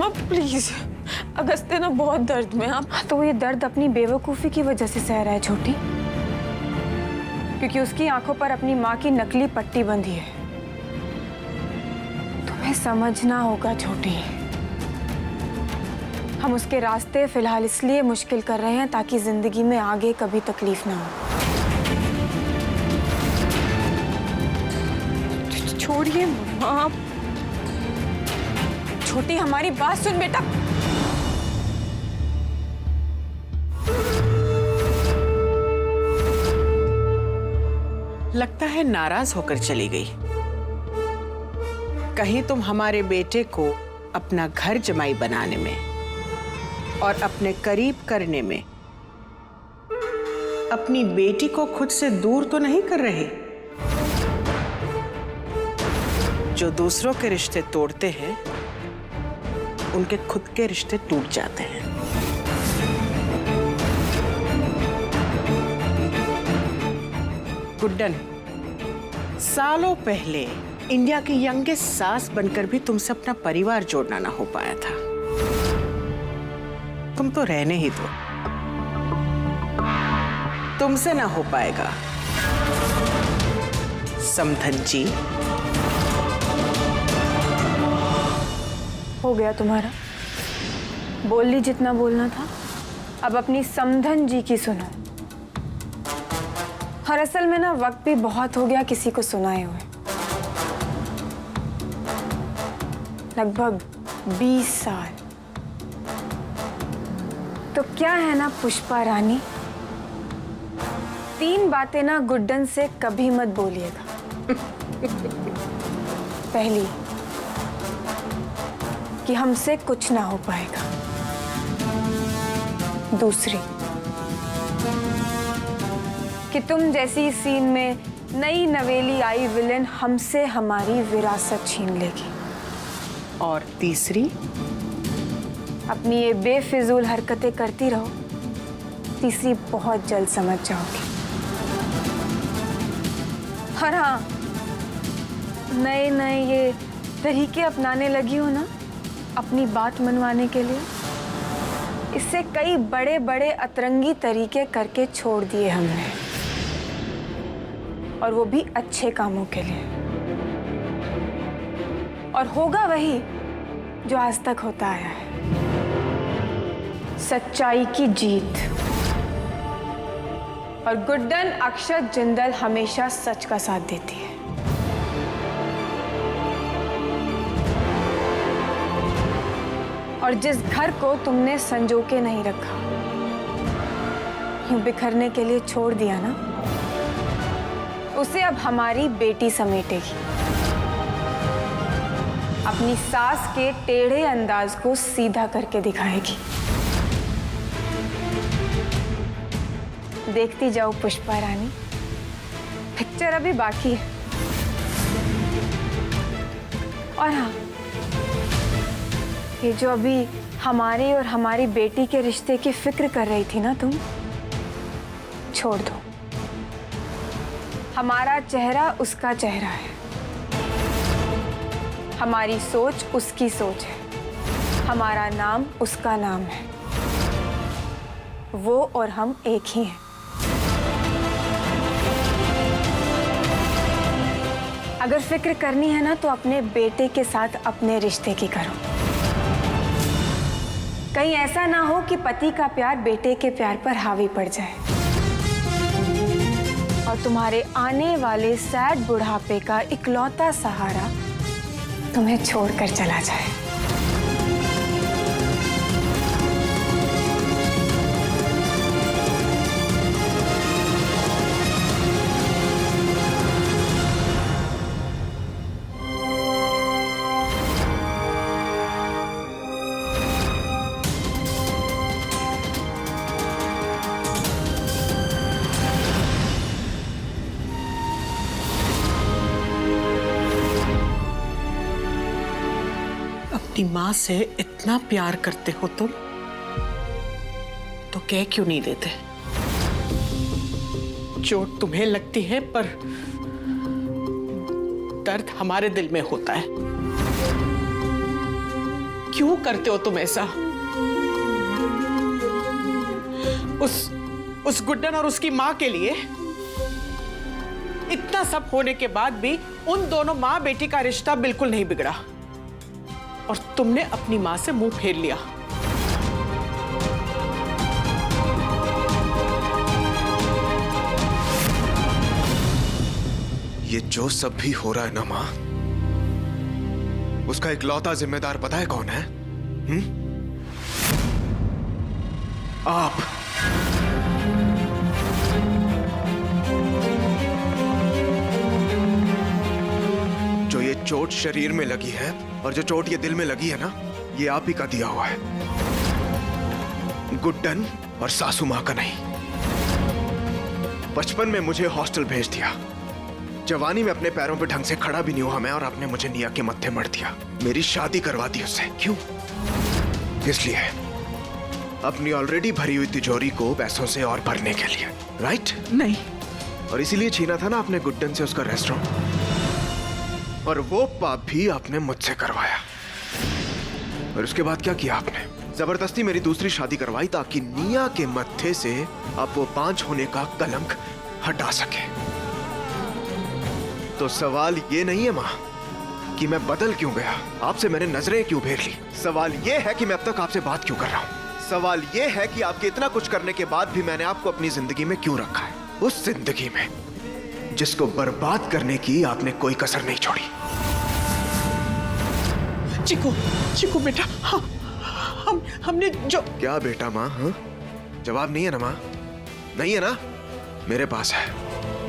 मम्मा please, Agastya ना बहुत दर्द में। आप तो वो ये दर्द अपनी बेवकूफ़ी की वजह से सह रहा है छोटी, क्योंकि उसकी आंखों पर अपनी माँ की नकली पट्टी बंधी है। तुम्हें समझना होगा छोटी, हम उसके रास्ते फिलहाल इसलिए मुश्किल कर रहे हैं ताकि जिंदगी में आगे कभी तकलीफ ना हो। छोड़िए मम्मा, छोटी हमारी बात सुन बेटा। लगता है नाराज होकर चली गई। कहीं तुम हमारे बेटे को अपना घर जमाई बनाने में और अपने करीब करने में अपनी बेटी को खुद से दूर तो नहीं कर रहे? जो दूसरों के रिश्ते तोड़ते हैं उनके खुद के रिश्ते टूट जाते हैं। गुड्डन, सालों पहले इंडिया की यंगेस्ट सास बनकर भी तुमसे अपना परिवार जोड़ना ना हो पाया था। तुम तो रहने ही दो, तुमसे ना हो पाएगा। समधन जी, हो गया तुम्हारा, बोल ली जितना बोलना था। अब अपनी समधन जी की सुनो। और असल में ना वक्त भी बहुत हो गया किसी को सुनाए हुए। लगभग 20 साल। तो क्या है ना पुष्पा रानी, 3 बातें ना गुड्डन से कभी मत बोलिएगा। पहली, कि हमसे कुछ ना हो पाएगा। दूसरी, कि तुम जैसी सीन में नई नवेली आई विलेन हमसे हमारी विरासत छीन लेगी। और तीसरी, अपनी ये बेफिजूल हरकतें करती रहो, तीसरी बहुत जल्द समझ जाओगी। और हाँ, नए नए ये तरीके अपनाने लगी हो ना अपनी बात मनवाने के लिए, इससे कई बड़े बड़े अतरंगी तरीके करके छोड़ दिए हमने, और वो भी अच्छे कामों के लिए। और होगा वही जो आज तक होता आया है, सच्चाई की जीत। और गुड्डन अक्षत जिंदल हमेशा सच का साथ देती है। और जिस घर को तुमने संजो के नहीं रखा, यूं बिखरने के लिए छोड़ दिया ना, उसे अब हमारी बेटी समेटेगी। अपनी सास के टेढ़े अंदाज को सीधा करके दिखाएगी। देखती जाओ पुष्पा रानी, पिक्चर अभी बाकी है। और हाँ, ये जो अभी हमारे और हमारी बेटी के रिश्ते की फिक्र कर रही थी ना तुम, छोड़ दो। हमारा चेहरा उसका चेहरा है, हमारी सोच उसकी सोच है, हमारा नाम उसका नाम है। वो और हम एक ही हैं। अगर फिक्र करनी है ना तो अपने बेटे के साथ अपने रिश्ते की करो। कहीं ऐसा ना हो कि पति का प्यार बेटे के प्यार पर हावी पड़ जाए और तुम्हारे आने वाले सैड बुढ़ापे का इकलौता सहारा तुम्हें छोड़कर चला जाए। अपनी माँ से इतना प्यार करते हो तुम, तो कह क्यों नहीं देते? चोट तुम्हें लगती है पर दर्द हमारे दिल में होता है। क्यों करते हो तुम ऐसा? उस गुड्डन और उसकी माँ के लिए इतना सब होने के बाद भी उन दोनों माँ बेटी का रिश्ता बिल्कुल नहीं बिगड़ा और तुमने अपनी माँ से मुंह फेर लिया। ये जो सब भी हो रहा है ना माँ, उसका इकलौता जिम्मेदार पता है कौन है? आप। जो ये चोट शरीर में लगी है और जो चोट ये दिल में लगी है ना, ये आप ही का दिया हुआ है, गुड्डन और सासू माँ का नहीं। बचपन में मुझे हॉस्टल भेज दिया, जवानी में अपने पैरों पे ढंग से खड़ा भी नहीं हुआ मैं, और आपने मुझे निया के मत्थे मर दिया। मेरी शादी करवा दी उससे। क्यों? इसलिए अपनी ऑलरेडी भरी हुई तिजोरी को पैसों से और भरने के लिए, राइट? नहीं। और इसीलिए छीना था ना आपने गुड्डन से उसका रेस्टोरेंट, और वो पाप भी आपने मुझसे करवाया। और उसके बाद क्या किया आपने? जबरदस्ती मेरी दूसरी शादी करवाई ताकि निया के मत्थे से आप वो 5 होने का कलंक हटा सके। तो सवाल ये नहीं है माँ कि मैं बदल क्यों गया, आपसे मैंने नजरें क्यों फेर ली। सवाल ये है कि मैं अब तक आपसे बात क्यों कर रहा हूँ। सवाल ये है कि आपके इतना कुछ करने के बाद भी मैंने आपको अपनी जिंदगी में क्यों रखा है, उस जिंदगी में जिसको बर्बाद करने की आपने कोई कसर नहीं छोड़ी। चिकू, चिकू बेटा, हाँ, हमने जो... क्या बेटा माँ? हाँ, जवाब नहीं है ना माँ? नहीं है ना? मेरे पास है,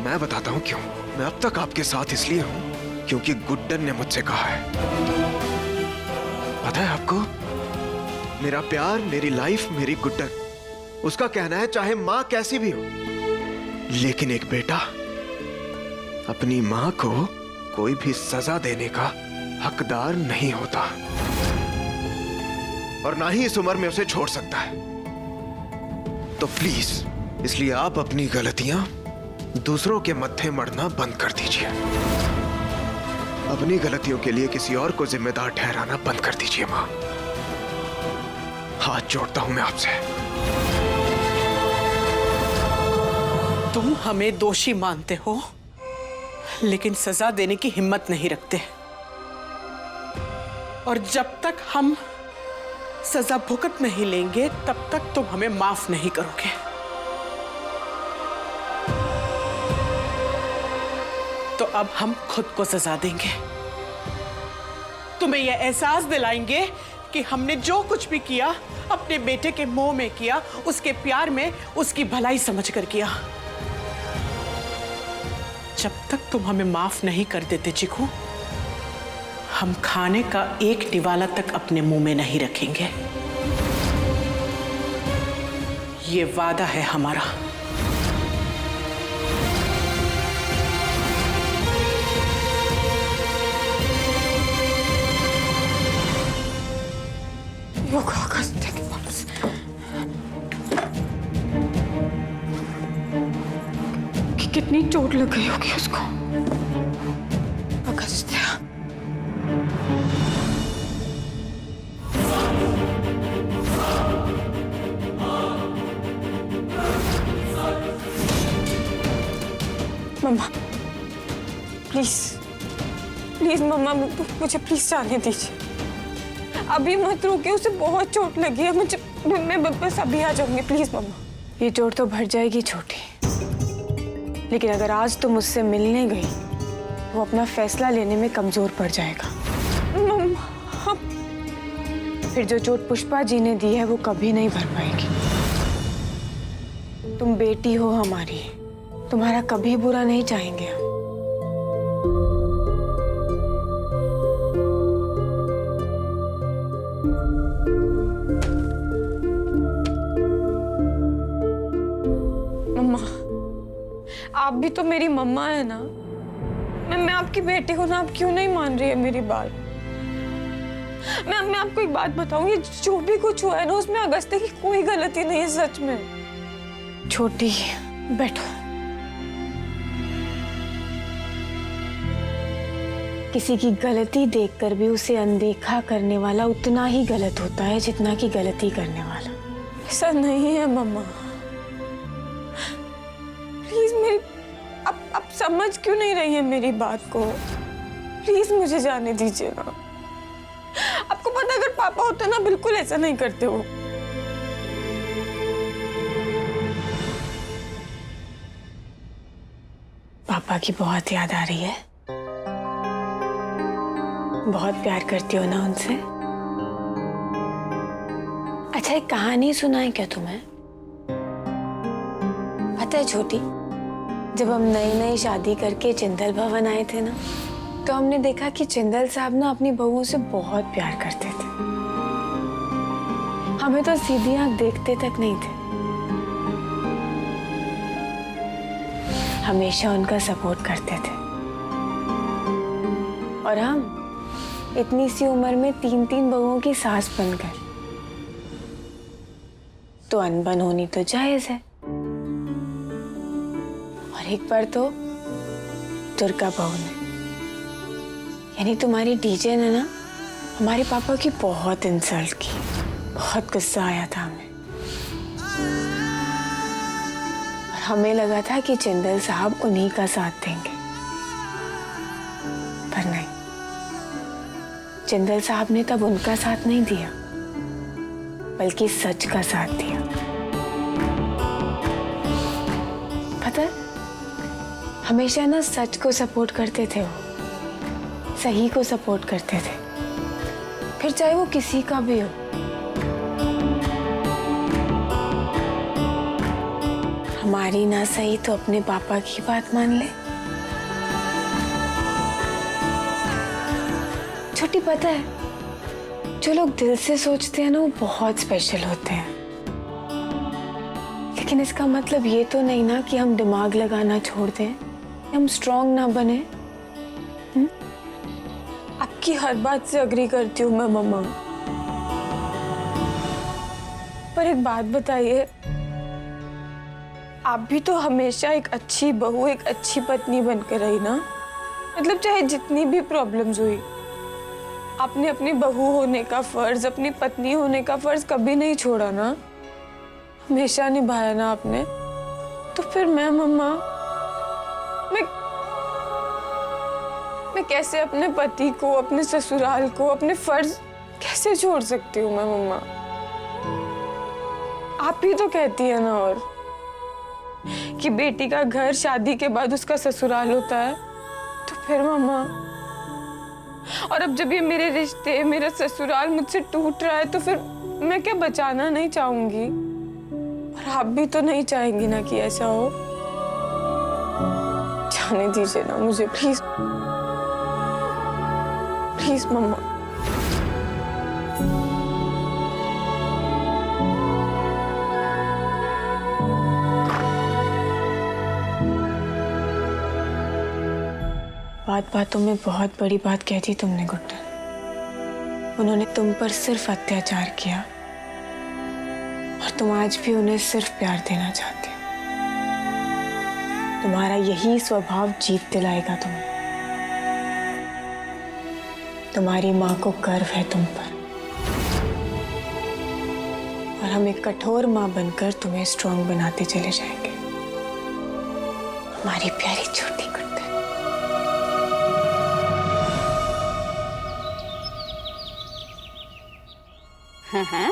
मैं बताता हूँ क्यों। मैं अब तक आपके साथ इसलिए हूं क्योंकि गुड्डन ने मुझसे कहा है। पता है आपको, मेरा प्यार, मेरी लाइफ, मेरी गुड्डन, उसका कहना है चाहे मां कैसी भी हो, लेकिन एक बेटा अपनी मां को कोई भी सजा देने का हकदार नहीं होता, और ना ही इस उम्र में उसे छोड़ सकता है। तो प्लीज, इसलिए आप अपनी गलतियां दूसरों के मत्थे मढ़ना बंद कर दीजिए। अपनी गलतियों के लिए किसी और को जिम्मेदार ठहराना बंद कर दीजिए मां। हाथ जोड़ता हूं मैं आपसे। तुम हमें दोषी मानते हो, लेकिन सजा देने की हिम्मत नहीं रखते, और जब तक हम सजा भुगत नहीं लेंगे तब तक तुम हमें माफ नहीं करोगे। तो अब हम खुद को सजा देंगे, तुम्हें यह एहसास दिलाएंगे कि हमने जो कुछ भी किया अपने बेटे के मोह में किया, उसके प्यार में, उसकी भलाई समझकर किया। जब तक तुम हमें माफ नहीं कर देते चिकू, हम खाने का एक निवाला तक अपने मुंह में नहीं रखेंगे। ये वादा है हमारा। वो कागज देख वापस। कितनी चोट लग गई होगी उसको। अगस्त्या, मम्मा प्लीज, प्लीज मम्मा, मुझे प्लीज जाने दीजिए। अभी मत रोकिए, उसे बहुत चोट लगी है। मैं बस अभी आ जाऊंगी, प्लीज मम्मा। ये चोट तो भर जाएगी छोटी, लेकिन अगर आज तुम उससे मिलने गई, वो अपना फैसला लेने में कमजोर पड़ जाएगा। मम्मा, फिर जो चोट पुष्पा जी ने दी है वो कभी नहीं भर पाएगी। तुम बेटी हो हमारी, तुम्हारा कभी बुरा नहीं चाहेंगे हम। मम्मा, आप भी तो मेरी मम्मा है ना। मैं आपकी बेटी हूँ ना, आप क्यों नहीं मान रही है मेरी बात? मैं आपको एक बात बताऊँ, ये जो भी कुछ हुआ है ना, उसमें अगस्त्य की कोई गलती नहीं है, सच में। छोटी, बैठो। किसी की गलती देखकर भी उसे अनदेखा करने वाला उतना ही गलत होता है जितना कि गलती करने वाला। ऐसा नहीं है मम्मा, प्लीज मेरी अब समझ क्यों नहीं रही है मेरी बात को? प्लीज मुझे जाने दीजिए ना। आपको पता अगर पापा होते ना बिल्कुल ऐसा नहीं करते हो। पापा की बहुत याद आ रही है। बहुत प्यार करती हो ना उनसे। अच्छा एक कहानी सुनाए क्या तुम्हें? पता है छोटी, जब हम नई नई शादी करके जिंदल भवन आए थे ना, तो हमने देखा कि जिंदल साहब ना अपनी बहुओं से बहुत प्यार करते थे। हमें तो सीधी आंख देखते तक नहीं थे। हमेशा उनका सपोर्ट करते थे। और हम इतनी सी उम्र में 3-3 बहुओं की सास बन गए, तो अनबन होनी तो जायज है। और एक बार तो दुर्गा बहू ने, यानी तुम्हारी डीजे ने ना, हमारे पापा की बहुत इंसल्ट की। बहुत गुस्सा आया था हमें। और हमें लगा था कि जिंदल साहब उन्हीं का साथ देंगे, पर नहीं। जिंदल साहब ने तब उनका साथ नहीं दिया, बल्कि सच का साथ दिया। पता है, हमेशा ना सच को सपोर्ट करते थे वो, सही को सपोर्ट करते थे, फिर चाहे वो किसी का भी हो। हमारी ना सही तो अपने पापा की बात मान ले। छोटी, पता है, जो लोग दिल से सोचते हैं ना, वो बहुत स्पेशल होते हैं। लेकिन इसका मतलब ये तो नहीं ना कि हम दिमाग लगाना छोड़ दें, हम स्ट्रांग ना बने। आपकी हर बात से अग्री करती हूँ मैं मम्मा, पर एक बात बताइए, आप भी तो हमेशा एक अच्छी बहू, एक अच्छी पत्नी बनकर रही ना। मतलब चाहे जितनी भी प्रॉब्लम्स हुई, आपने अपनी बहू होने का फर्ज, अपनी पत्नी होने का फर्ज कभी नहीं छोड़ा ना, हमेशा निभाया ना आपने। तो फिर मैं मम्मा, मैं कैसे अपने पति को, अपने ससुराल को, अपने फर्ज कैसे छोड़ सकती हूँ मैं मम्मा? आप ही तो कहती है ना और कि बेटी का घर शादी के बाद उसका ससुराल होता है। तो फिर मम्मा, और अब जब ये मेरे रिश्ते, मेरा ससुराल मुझसे टूट रहा है, तो फिर मैं क्या बचाना नहीं चाहूंगी? और आप भी तो नहीं चाहेंगी ना कि ऐसा हो? जाने दीजिए ना मुझे प्लीज, प्लीज मम्मा। बातों में बहुत बड़ी बात कह दी तुमने गुड्डन। उन्होंने तुम पर सिर्फ अत्याचार किया, और तुम आज भी उन्हें सिर्फ प्यार देना चाहते हो। तुम्हारा यही स्वभाव जीत दिलाएगा तुम्हें। तुम्हारी माँ को गर्व है तुम पर, और हम एक कठोर माँ बनकर तुम्हें स्ट्रांग बनाते चले जाएंगे, हमारी प्यारी छोटी गुड्डन। हाँ।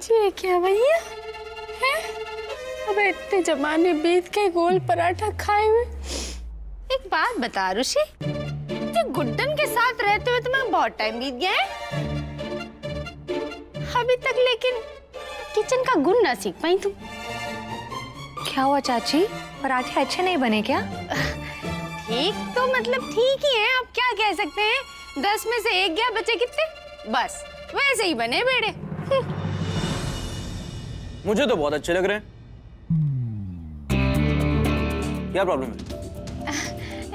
जी क्या भैया है? अब इतने जमाने बीत के गोल पराठा खाए हुए। एक बात बता रुषि, गुड्डन के साथ रहते हुए तुम्हें बहुत टाइम बीत गया है अभी तक, लेकिन किचन का गुण ना सीख पाई तुम। क्या हुआ चाची, पराठे अच्छे नहीं बने क्या? ठीक तो मतलब ठीक ही है, अब क्या कह सकते हैं। 10 में से 1 गया, बचे कितने? बस वैसे ही बने बेड़े। मुझे तो बहुत अच्छे लग रहे हैं। क्या प्रॉब्लम है?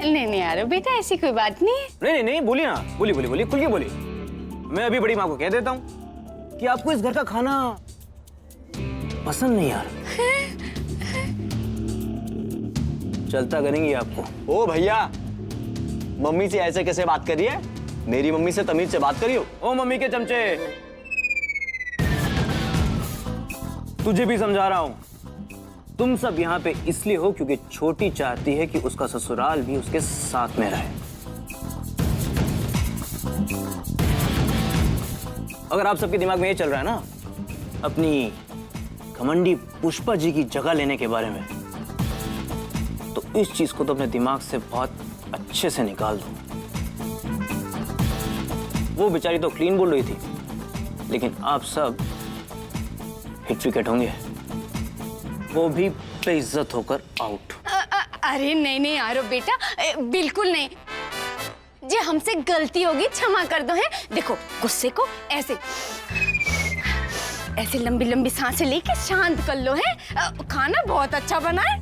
नहीं यार बेटा, ऐसी कोई बात नहीं है। नहीं बोलिए ना, बोलिए खुल के बोलिए। मैं अभी बड़ी माँ को कह देता हूँ कि आपको इस घर का खाना पसंद नहीं आ रहा। चलता करेंगी आपको। ओ भैया, मम्मी से ऐसे कैसे बात कर रही है? मेरी मम्मी से तमीज से बात करियो। ओ मम्मी के चमचे, तुझे भी समझा रहा हूं। तुम सब यहाँ पे इसलिए हो क्योंकि छोटी चाहती है कि उसका ससुराल भी उसके साथ में रहे। अगर आप सबके दिमाग में ये चल रहा है ना अपनी घमंडी पुष्पा जी की जगह लेने के बारे में, तो इस चीज को तो अपने दिमाग से बहुत अच्छे से निकाल दो। वो बेचारी तो क्लीन बोल रही थी, लेकिन आप सब हिट विकेट होंगे, वो भी बेइज्जत होकर आउट। अरे नहीं नहीं आरो बेटा, बिल्कुल नहीं। जी हमसे गलती होगी, क्षमा कर दो। है देखो, गुस्से को ऐसे ऐसे लंबी लंबी सांसें लेके शांत कर लो। है खाना बहुत अच्छा बना है।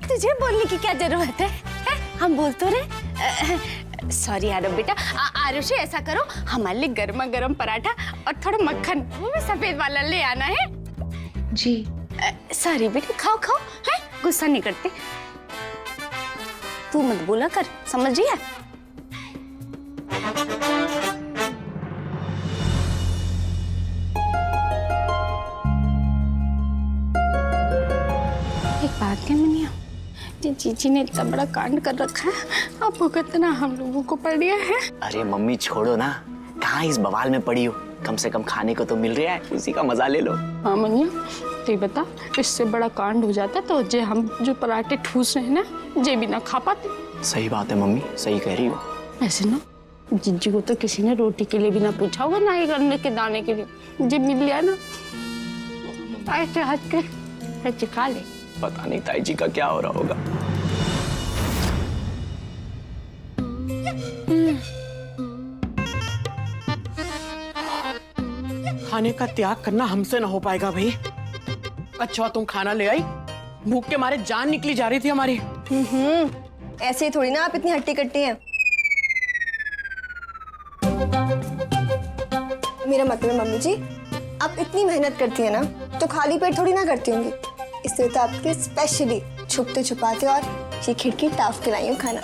तुझे बोलने की क्या जरूरत है? हम बोल तो रहे। सॉरी आरो बेटा। आरुषि ऐसा करो, हमारे लिए गर्मा गर्म पराठा और थोड़ा मक्खन, वो भी सफेद वाला ले आना है। जी। सॉरी बेटा, खाओ खाओ। है गुस्सा नहीं करते। तू मत बोला कर, समझ रही है? एक बात क्या मनिया, जीजी ने इतना बड़ा कांड कर रखा है, अब भुगतना हम लोगों को पड़ गया है। अरे मम्मी छोड़ो ना, कहाँ इस बवाल में पड़ी हो? कम से कम खाने को तो मिल रहा है, उसी का मजा ले लो। हाँ मनिया, तो बता, इससे बड़ा कांड हो जाता तो जे हम जो पराठे ठूस रहे हैं ना, जे भी ना खा पाते। सही बात है मम्मी, सही कह रही हो। ऐसे ना जीजी को तो किसी ने रोटी के लिए भी ना पूछा होगा, ना ही गन्ने के दाने के लिए। जे मिल लिया ना, ऐसे हंस के चिखा ले। पता नहीं ताई जी का क्या हो रहा होगा। खाने का त्याग करना हमसे ना हो पाएगा भाई। अच्छा तुम खाना ले आई, भूख के मारे जान निकली जा रही थी हमारी। ऐसे ही थोड़ी ना आप इतनी हट्टी कट्टी हैं। मेरा मतलब मम्मी जी, आप इतनी मेहनत करती हैं ना, तो खाली पेट थोड़ी ना करती होंगी। इसलिए तो आपके स्पेशली छुपते छुपाते और ये खिड़की टाफ के लाई हूँ खाना।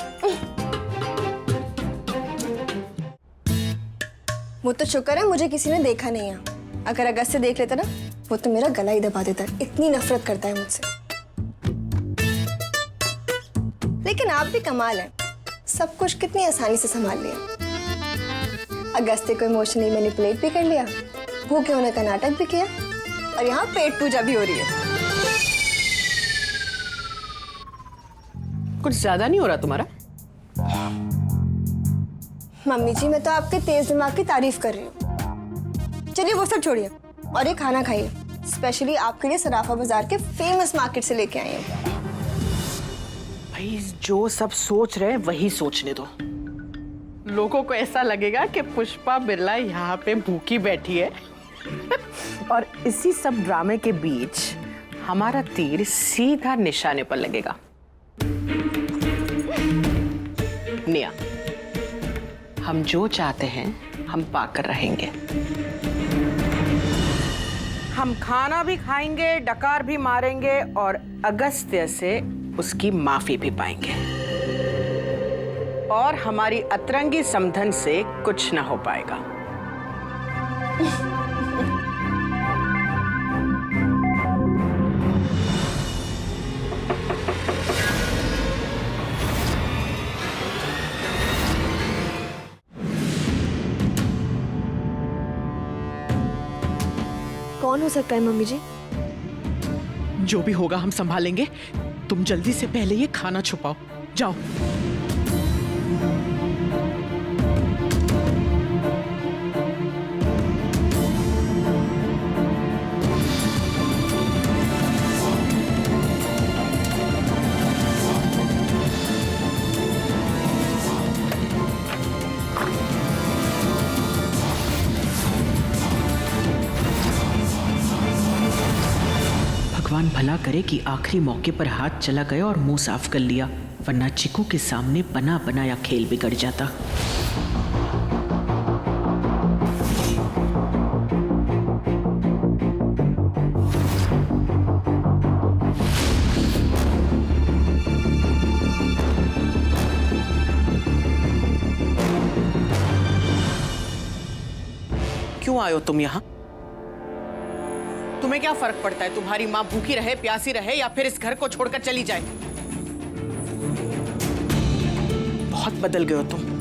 वो तो शुक्र है मुझे किसी ने देखा नहीं है, अगर अगस्त से देख लेता ना, वो तो मेरा गला ही दबा देता। इतनी नफरत करता है मुझसे। लेकिन आप भी कमाल है, सब कुछ कितनी आसानी से संभाल लिया। अगस्ते को इमोशनली मैनिपुलेट भी कर लिया, भूखे होने का नाटक भी किया, और यहाँ पेट पूजा भी हो रही है। कुछ ज्यादा नहीं हो रहा तुम्हारा? मम्मी जी, मैं तो आपके तेज दिमाग की तारीफ कर रही हूँ। चलिए वो सब छोड़िए और ये खाना खाइए। स्पेशली आपके लिए सराफा बाजार के फेमस मार्केट से लेके आई हूँ। भाई जो सब सोच रहे हैं वही सोचने दो। लोगों को ऐसा लगेगा कि पुष्पा बिरला यहाँ पे भूखी बैठी है और इसी सब ड्रामे के बीच हमारा तीर सीधा निशाने पर लगेगा। निया, हम जो चाहते हैं हम पाकर रहेंगे। हम खाना भी खाएंगे, डकार भी मारेंगे और अगस्त्य से उसकी माफी भी पाएंगे। और हमारी अतरंगी समधन से कुछ ना हो पाएगा। कौन हो सकता है मम्मी जी? जो भी होगा हम संभालेंगे। तुम जल्दी से पहले ये खाना छुपाओ, जाओ। भगवान भला करे कि आखिरी मौके पर हाथ चला गया और मुंह साफ कर लिया, वरना चिकू के सामने बना बनाया खेल बिगड़ जाता। क्यों आए हो तुम यहाँ? तुम्हें क्या फर्क पड़ता है तुम्हारी माँ भूखी रहे, प्यासी रहे या फिर इस घर को छोड़कर चली जाए? बहुत बदल गए हो तुम।